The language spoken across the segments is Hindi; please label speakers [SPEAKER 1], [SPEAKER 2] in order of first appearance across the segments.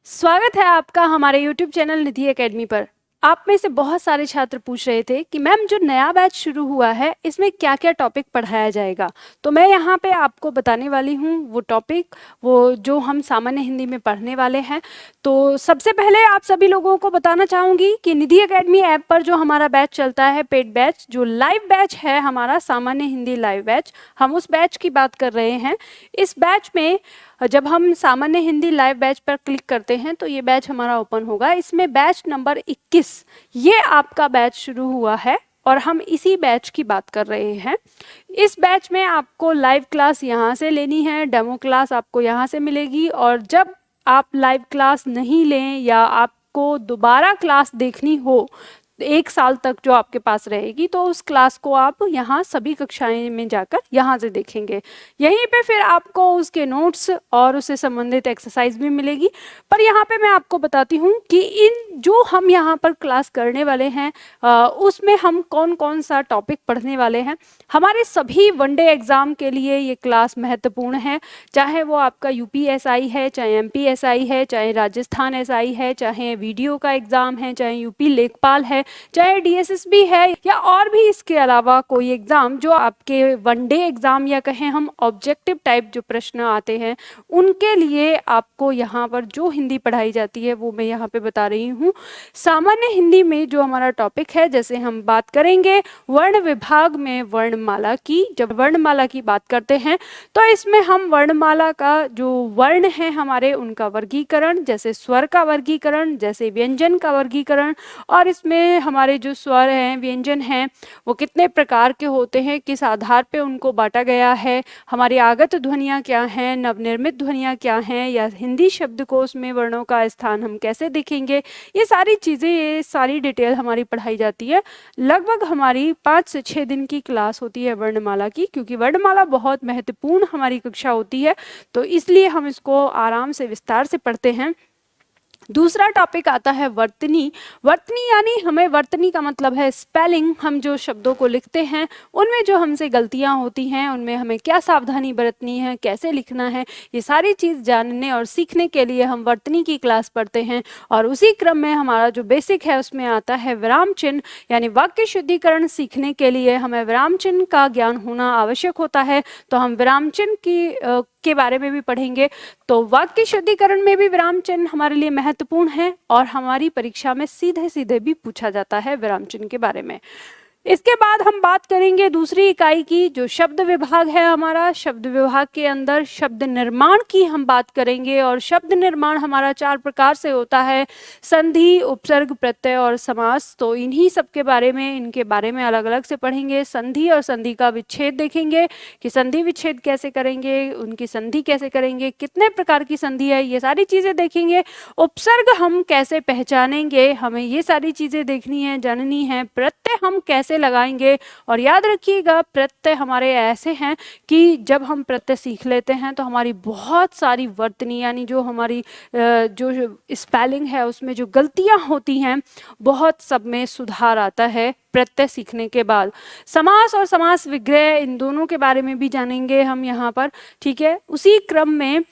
[SPEAKER 1] स्वागत है आपका हमारे YouTube चैनल निधि एकेडमी पर। आप में से बहुत सारे छात्र पूछ रहे थे कि मैम जो नया बैच शुरू हुआ है इसमें क्या क्या टॉपिक पढ़ाया जाएगा। तो मैं यहाँ पे आपको बताने वाली हूँ वो टॉपिक, वो जो हम सामान्य हिंदी में पढ़ने वाले हैं। तो सबसे पहले आप सभी लोगों को बताना चाहूँगी कि निधि एकेडमी ऐप पर जो हमारा बैच चलता है, पेड बैच, जो लाइव बैच है हमारा सामान्य हिंदी लाइव बैच, हम उस बैच की बात कर रहे हैं। इस बैच में जब हम सामान्य हिंदी लाइव बैच पर क्लिक करते हैं तो ये बैच हमारा ओपन होगा। इसमें बैच नंबर 21 ये आपका बैच शुरू हुआ है और हम इसी बैच की बात कर रहे हैं। इस बैच में आपको लाइव क्लास यहाँ से लेनी है, डेमो क्लास आपको यहाँ से मिलेगी, और जब आप लाइव क्लास नहीं लें या आपको दोबारा क्लास देखनी हो 1 साल तक जो आपके पास रहेगी, तो उस क्लास को आप यहाँ सभी कक्षाएं में जाकर यहाँ से देखेंगे। यहीं पे फिर आपको उसके नोट्स और उससे संबंधित एक्सरसाइज भी मिलेगी। पर यहाँ पे मैं आपको बताती हूँ कि इन जो हम यहाँ पर क्लास करने वाले हैं उसमें हम कौन कौन सा टॉपिक पढ़ने वाले हैं। हमारे सभी वनडे एग्जाम के लिए ये क्लास महत्वपूर्ण है, चाहे वो आपका यूपीएसआई है, चाहे एमपीएसआई है, चाहे राजस्थान एसआई है, चाहे वीडियो का एग्जाम है, चाहे यूपी लेखपाल है, चाहे डीएसएसबी है, या और भी इसके अलावा कोई एग्जाम जो आपके वनडे एग्जाम या कहें हम ऑब्जेक्टिव टाइप जो प्रश्न आते हैं, उनके लिए आपको यहाँ पर जो हिंदी पढ़ाई जाती है वो मैं यहाँ पे बता रही हूँ। सामान्य हिंदी में जो हमारा टॉपिक है, जैसे हम बात करेंगे वर्ण विभाग में वर्णमाला की। जब वर्णमाला की बात करते हैं तो इसमें हम वर्णमाला का जो वर्ण है हमारे, उनका वर्गीकरण, जैसे स्वर का वर्गीकरण, जैसे व्यंजन का वर्गीकरण, और इसमें हमारे जो स्वर हैं, व्यंजन हैं, वो कितने प्रकार के होते हैं, किस आधार पे उनको बांटा गया है, हमारी आगत ध्वनियाँ क्या हैं, नवनिर्मित ध्वनियाँ क्या हैं, या हिंदी शब्दकोश में वर्णों का स्थान हम कैसे देखेंगे, ये सारी चीज़ें, ये सारी डिटेल हमारी पढ़ाई जाती है। लगभग हमारी 5 से 6 दिन की क्लास होती है वर्णमाला की, क्योंकि वर्णमाला बहुत महत्वपूर्ण हमारी कक्षा होती है, तो इसलिए हम इसको आराम से विस्तार से पढ़ते हैं। दूसरा टॉपिक आता है वर्तनी। वर्तनी यानी हमें, वर्तनी का मतलब है स्पेलिंग। हम जो शब्दों को लिखते हैं उनमें जो हमसे गलतियां होती हैं, उनमें हमें क्या सावधानी बरतनी है, कैसे लिखना है, ये सारी चीज़ जानने और सीखने के लिए हम वर्तनी की क्लास पढ़ते हैं। और उसी क्रम में हमारा जो बेसिक है उसमें आता है विराम चिन्ह, यानी वाक्य शुद्धिकरण सीखने के लिए हमें विराम चिन्ह का ज्ञान होना आवश्यक होता है। तो हम विराम चिन्ह के बारे में भी पढ़ेंगे। तो वाक्य शुद्धिकरण में भी विराम चिन्ह हमारे लिए महत्वपूर्ण है और हमारी परीक्षा में सीधे सीधे भी पूछा जाता है विराम चिन्ह के बारे में। इसके बाद हम बात करेंगे दूसरी इकाई की, जो शब्द विभाग है हमारा। शब्द विभाग के अंदर शब्द निर्माण की हम बात करेंगे, और शब्द निर्माण हमारा 4 प्रकार से होता है: संधि, उपसर्ग, प्रत्यय और समास। तो इन्हीं सब के बारे में, इनके बारे में अलग अलग से पढ़ेंगे। संधि और संधि का विच्छेद देखेंगे कि संधि विच्छेद कैसे करेंगे, उनकी संधि कैसे करेंगे, कितने प्रकार की संधि है, ये सारी चीज़ें देखेंगे। उपसर्ग हम कैसे पहचानेंगे, हमें ये सारी चीज़ें देखनी है, जाननी है। प्रत्यय हम कैसे लगाएंगे, और याद रखिएगा प्रत्यय हमारे ऐसे हैं कि जब हम प्रत्यय सीख लेते हैं तो हमारी बहुत सारी वर्तनी, यानी जो हमारी जो स्पेलिंग है उसमें जो गलतियां होती हैं, बहुत सब में सुधार आता है प्रत्यय सीखने के बाद। समास और समास विग्रह, इन दोनों के बारे में भी जानेंगे हम यहाँ पर, ठीक है। उसी क्रम में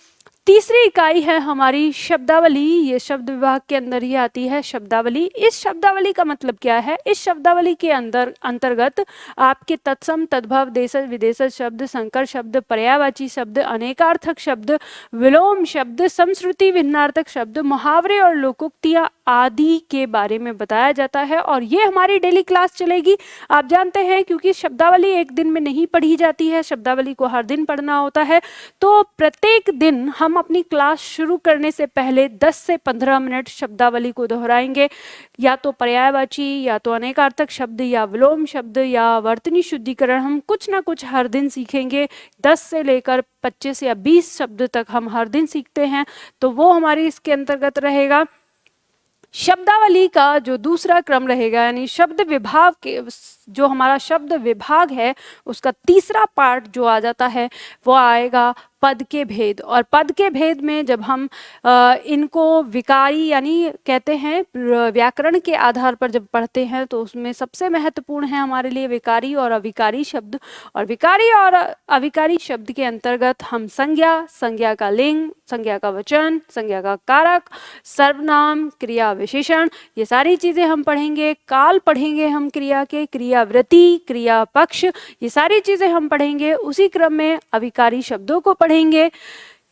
[SPEAKER 1] तीसरी इकाई है हमारी शब्दावली। ये शब्द विभाग के अंदर ही आती है शब्दावली। इस शब्दावली का मतलब क्या है? इस शब्दावली के अंतर्गत आपके तत्सम, तद्भव, देशज, विदेशज शब्द, संकर शब्द, पर्यायवाची शब्द, अनेकार्थक शब्द, विलोम शब्द, समश्रुति भिन्नार्थक शब्द, मुहावरे और लोकोक्तियां आदि के बारे में बताया जाता है। और ये हमारी डेली क्लास चलेगी। आप जानते हैं क्योंकि शब्दावली एक दिन में नहीं पढ़ी जाती है, शब्दावली को हर दिन पढ़ना होता है। तो प्रत्येक दिन हम अपनी क्लास शुरू करने से पहले 10 से 15 मिनट शब्दावली को दोहराएंगे, या तो पर्यायवाची, या तो अनेकार्थक शब्द, या विलोम शब्द, या वर्तनी शुद्धिकरण। हम कुछ ना कुछ हर दिन सीखेंगे। 10 से लेकर 25 या 20 शब्द तक हम हर दिन सीखते हैं, तो वो हमारी इसके अंतर्गत रहेगा। शब्दावली का जो दूसरा क्रम रहेगा, यानी शब्द विभाग के जो हमारा शब्द विभाग है उसका तीसरा पार्ट जो आ जाता है वो आएगा पद के भेद। और पद के भेद में जब हम इनको विकारी यानी कहते हैं व्याकरण के आधार पर जब पढ़ते हैं तो उसमें सबसे महत्वपूर्ण है हमारे लिए विकारी और अविकारी शब्द। और विकारी और अविकारी शब्द के अंतर्गत हम संज्ञा, संज्ञा का लिंग, संज्ञा का वचन, संज्ञा का कारक, सर्वनाम, क्रिया विशेषण, ये सारी चीजें हम पढ़ेंगे। काल पढ़ेंगे हम क्रिया के, क्रियावृत्ति, क्रिया पक्ष, ये सारी चीजें हम पढ़ेंगे। उसी क्रम में अविकारी शब्दों को पढ़ेंगे।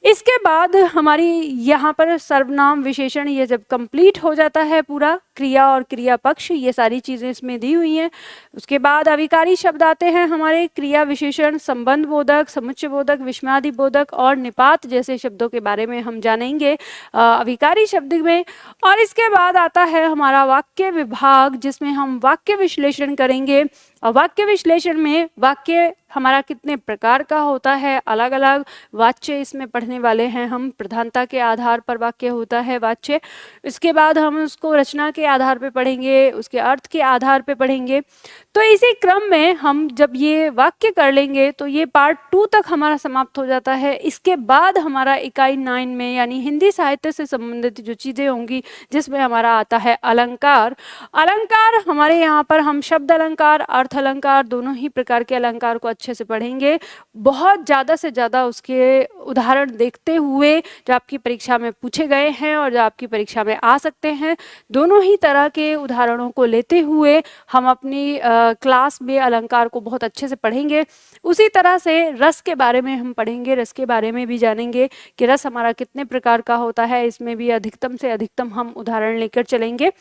[SPEAKER 1] इसके बाद हमारी यहाँ पर सर्वनाम, विशेषण ये जब कंप्लीट हो जाता है पूरा, क्रिया और क्रिया पक्ष ये सारी चीज़ें इसमें दी हुई हैं। उसके बाद अविकारी शब्द आते हैं हमारे क्रिया विशेषण, संबंध बोधक, समुच्चय बोधक, विस्मयादि बोधक और निपात जैसे शब्दों के बारे में हम जानेंगे अविकारी शब्द में। और इसके बाद आता है हमारा वाक्य विभाग जिसमें हम वाक्य विश्लेषण करेंगे। और वाक्य विश्लेषण में वाक्य हमारा कितने प्रकार का होता है, अलग अलग वाच्य इसमें पढ़ने वाले हैं हम। प्रधानता के आधार पर वाक्य होता है वाच्य। इसके बाद हम उसको रचना के आधार पे पढ़ेंगे, उसके अर्थ के आधार पे पढ़ेंगे। तो इसी क्रम में हम जब ये वाक्य कर लेंगे तो ये पार्ट 2 तक हमारा समाप्त हो जाता है। इसके बाद हमारा इकाई 9 में यानी हिंदी साहित्य से संबंधित जो चीज़ें होंगी जिसमें हमारा आता है अलंकार। अलंकार हमारे यहाँ पर हम शब्द अलंकार, अर्थ अलंकार दोनों ही प्रकार के अलंकार को अच्छे से पढ़ेंगे। बहुत ज़्यादा से ज़्यादा उसके उदाहरण देखते हुए जो आपकी परीक्षा में पूछे गए हैं और जो आपकी परीक्षा में आ सकते हैं, दोनों ही तरह के उदाहरणों को लेते हुए हम अपनी क्लास में अलंकार को बहुत अच्छे से पढ़ेंगे। उसी तरह से रस के बारे में हम पढ़ेंगे, रस के बारे में भी जानेंगे कि रस हमारा कितने प्रकार का होता है। इसमें भी अधिकतम से अधिकतम हम उदाहरण लेकर चलेंगे।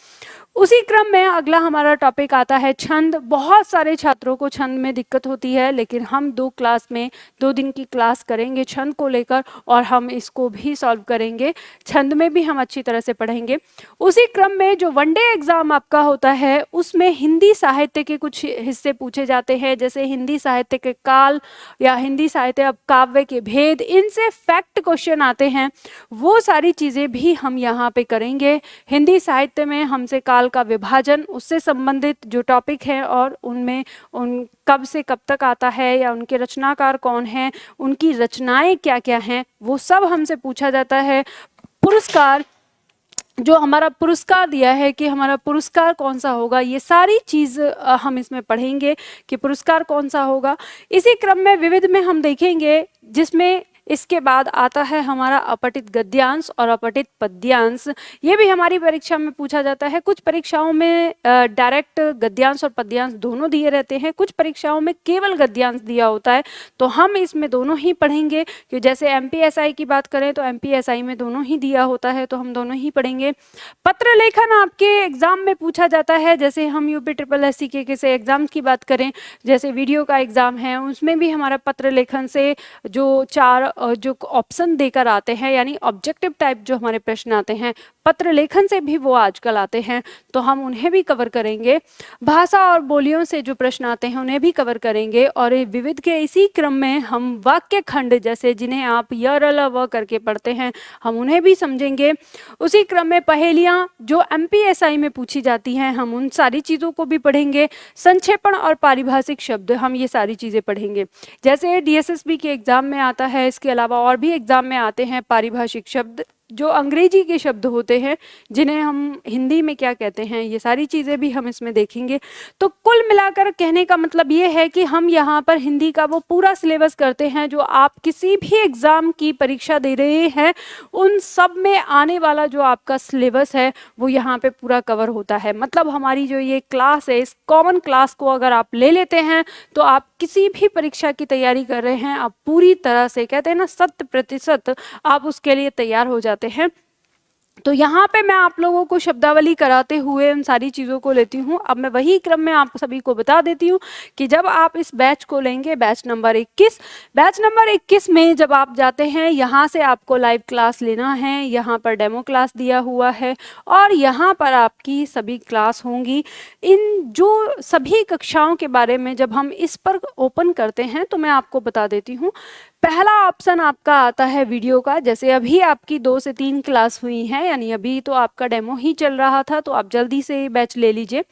[SPEAKER 1] उसी क्रम में अगला हमारा टॉपिक आता है छंद। बहुत सारे छात्रों को छंद में दिक्कत होती है, लेकिन हम 2 दिन की क्लास करेंगे छंद को लेकर और हम इसको भी सॉल्व करेंगे। छंद में भी हम अच्छी तरह से पढ़ेंगे। उसी क्रम में जो वनडे एग्जाम आपका होता है उसमें हिंदी साहित्य के कुछ हिस्से पूछे जाते हैं, जैसे हिंदी साहित्य के काल या हिंदी साहित्य काव्य के भेद, इनसे फैक्ट क्वेश्चन आते हैं। वो सारी चीज़ें भी हम यहाँ पे करेंगे। हिंदी साहित्य में हमसे काल का विभाजन, उससे संबंधित जो टॉपिक है और उनमें उन कब से कब तक आता है या उनके रचनाकार कौन हैं, उनकी रचनाएं क्या क्या हैं, वो सब हमसे पूछा जाता है। पुरस्कार, जो हमारा पुरस्कार दिया है कि हमारा पुरस्कार कौन सा होगा, ये सारी चीज़ हम इसमें पढ़ेंगे कि पुरस्कार कौन सा होगा। इसी क्रम में विविध में हम देखेंगे जिसमें इसके बाद आता है हमारा अपठित गद्यांश और अपठित पद्यांश। ये भी हमारी परीक्षा में पूछा जाता है। कुछ परीक्षाओं में डायरेक्ट गद्यांश और पद्यांश दोनों दिए रहते हैं, कुछ परीक्षाओं में केवल गद्यांश दिया होता है। तो हम इसमें दोनों ही पढ़ेंगे कि जैसे एमपीएसआई की बात करें तो एमपीएसआई में दोनों ही दिया होता है, तो हम दोनों ही पढ़ेंगे। पत्र लेखन आपके एग्जाम में पूछा जाता है, जैसे हम यूपी ट्रिपल एससी के किसी एग्जाम की बात करें, जैसे वीडियो का एग्जाम है, उसमें भी हमारा पत्र लेखन से जो 4 जो ऑप्शन देकर आते हैं यानी ऑब्जेक्टिव टाइप जो हमारे प्रश्न आते हैं, पत्र लेखन से भी वो आजकल आते हैं, तो हम उन्हें भी कवर करेंगे। भाषा और बोलियों से जो प्रश्न आते हैं उन्हें भी कवर करेंगे। और विविध के इसी क्रम में हम वाक्य खंड, जैसे जिन्हें आप य र ल व करके पढ़ते हैं, हम उन्हें भी समझेंगे। उसी क्रम में पहेलियाँ जो एमपीएसआई में पूछी जाती हैं, हम उन सारी चीज़ों को भी पढ़ेंगे। संक्षेपण और पारिभाषिक शब्द, हम ये सारी चीज़ें पढ़ेंगे। जैसे डीएसएसबी के एग्जाम में आता है, इसके अलावा और भी एग्जाम में आते हैं पारिभाषिक शब्द, जो अंग्रेजी के शब्द होते हैं जिन्हें हम हिंदी में क्या कहते हैं, ये सारी चीज़ें भी हम इसमें देखेंगे। तो कुल मिलाकर कहने का मतलब ये है कि हम यहाँ पर हिंदी का वो पूरा सिलेबस करते हैं जो आप किसी भी एग्ज़ाम की परीक्षा दे रहे हैं, उन सब में आने वाला जो आपका सिलेबस है वो यहाँ पे पूरा कवर होता है। मतलब हमारी जो ये क्लास है, इस कॉमन क्लास को अगर आप ले लेते हैं तो आप किसी भी परीक्षा की तैयारी कर रहे हैं, आप पूरी तरह से कहते हैं ना 100% आप उसके लिए तैयार हो जाते हैं। तो यहाँ पे मैं आप लोगों को शब्दावली कराते हुए उन सारी चीज़ों को लेती हूँ। अब मैं वही क्रम में आप सभी को बता देती हूँ कि जब आप इस बैच को लेंगे, बैच नंबर 21 में जब आप जाते हैं, यहाँ से आपको लाइव क्लास लेना है, यहाँ पर डेमो क्लास दिया हुआ है और यहाँ पर आपकी सभी क्लास होंगी। इन जो सभी कक्षाओं के बारे में जब हम इस पर ओपन करते हैं तो मैं आपको बता देती हूँ। पहला ऑप्शन आपका आता है वीडियो का, जैसे अभी आपकी 2 से 3 क्लास हुई हैं, यानी अभी तो आपका डेमो ही चल रहा था, तो आप जल्दी से बैच ले लीजिए।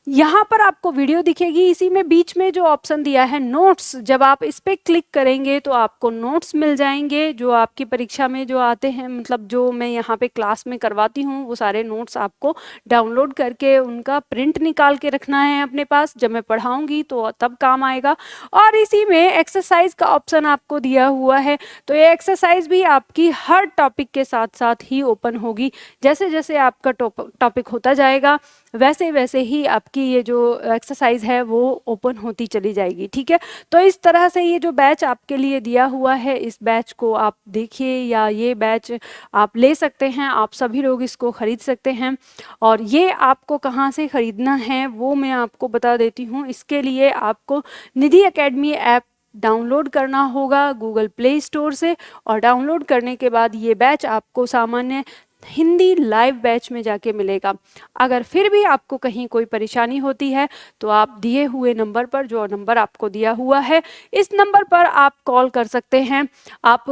[SPEAKER 1] यहाँ पर आपको वीडियो दिखेगी, इसी में बीच में जो ऑप्शन दिया है नोट्स, जब आप इस पे क्लिक करेंगे तो आपको नोट्स मिल जाएंगे जो आपकी परीक्षा में जो आते हैं, मतलब जो मैं यहाँ पे क्लास में करवाती हूँ वो सारे नोट्स आपको डाउनलोड करके उनका प्रिंट निकाल के रखना है अपने पास, जब मैं पढ़ाऊँगी तो तब काम आएगा। और इसी में एक्सरसाइज का ऑप्शन आपको दिया हुआ है, तो ये एक्सरसाइज भी आपकी हर टॉपिक के साथ साथ ही ओपन होगी। जैसे जैसे आपका टॉपिक होता जाएगा वैसे वैसे ही आपकी ये जो एक्सरसाइज है वो ओपन होती चली जाएगी, ठीक है। तो इस तरह से ये जो बैच आपके लिए दिया हुआ है, इस बैच को आप देखिए, या ये बैच आप ले सकते हैं, आप सभी लोग इसको ख़रीद सकते हैं। और ये आपको कहाँ से ख़रीदना है वो मैं आपको बता देती हूँ। इसके लिए आपको निधि एकेडमी ऐप डाउनलोड करना होगा गूगल प्ले स्टोर से, और डाउनलोड करने के बाद ये बैच आपको सामान्य हिंदी लाइव बैच में जाके मिलेगा। अगर फिर भी आपको कहीं कोई परेशानी होती है तो आप दिए हुए नंबर पर, जो नंबर आपको दिया हुआ है, इस नंबर पर आप कॉल कर सकते हैं। आप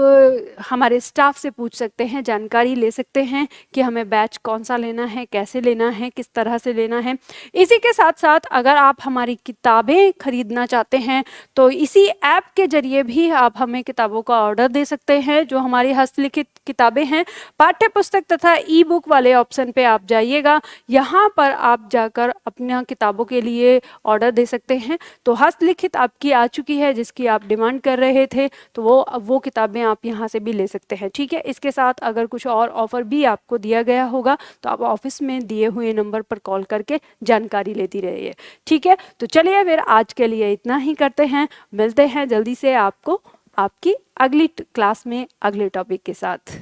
[SPEAKER 1] हमारे स्टाफ से पूछ सकते हैं, जानकारी ले सकते हैं कि हमें बैच कौन सा लेना है, कैसे लेना है, किस तरह से लेना है। इसी के साथ साथ अगर आप हमारी किताबें खरीदना चाहते हैं तो इसी ऐप के जरिए भी आप हमें किताबों का ऑर्डर दे सकते हैं। जो हमारी हस्तलिखित किताबें हैं, पाठ्य पुस्तक तथा ई बुक वाले ऑप्शन पे आप जाइएगा, यहाँ पर आप जाकर अपना किताबों के लिए ऑर्डर दे सकते हैं। तो हस्तलिखित आपकी आ चुकी है जिसकी आप डिमांड कर रहे थे, तो वो किताबें आप यहाँ से भी ले सकते हैं, ठीक है। इसके साथ अगर कुछ और ऑफर भी आपको दिया गया होगा तो आप ऑफिस में दिए हुए नंबर पर कॉल करके जानकारी लेती रहिए, ठीक है। तो चलिए फिर आज के लिए इतना ही करते हैं, मिलते हैं जल्दी से आपको आपकी अगली क्लास में अगले टॉपिक के साथ।